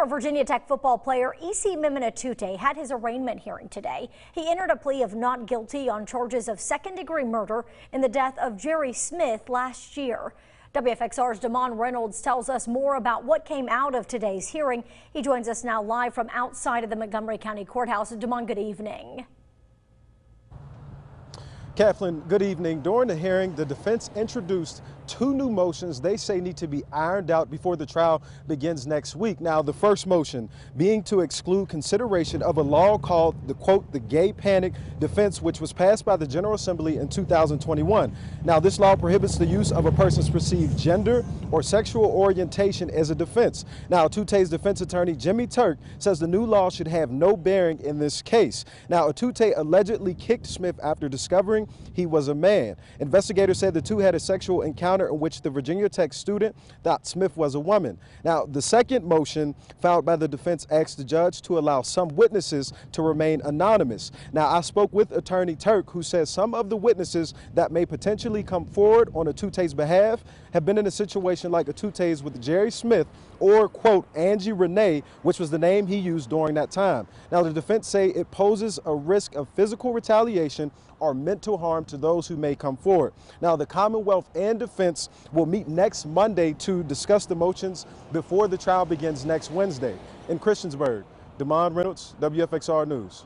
Former Virginia Tech football player Isimemen Etute had his arraignment hearing today. He entered a plea of not guilty on charges of second-degree murder in the death of Jerry Smith last year. WFXR's Damon Reynolds tells us more about what came out of today's hearing. He joins us now live from outside of the Montgomery County Courthouse. Damon, good evening. Kathleen, good evening. During the hearing, the defense introduced two new motions they say need to be ironed out before the trial begins next week. Now, the first motion being to exclude consideration of a law called the, quote, the gay panic defense, which was passed by the General Assembly in 2021. Now, this law prohibits the use of a person's perceived gender or sexual orientation as a defense. Now, Etute's defense attorney, Jimmy Turk, says the new law should have no bearing in this case. Now, Etute allegedly kicked Smith after discovering he was a man. Investigators said the two had a sexual encounter in which the Virginia Tech student thought Smith was a woman. Now, the second motion filed by the defense asked the judge to allow some witnesses to remain anonymous. Now, I spoke with attorney Turk, who says some of the witnesses that may potentially come forward on Etute's behalf have been in a situation like Etute's with Jerry Smith or, quote, Angie Renee, which was the name he used during that time. Now, the defense say it poses a risk of physical retaliation or mental harm to those who may come forward. Now, the Commonwealth and defense will meet next Monday to discuss the motions before the trial begins next Wednesday. In Christiansburg, Damon Reynolds, WFXR News.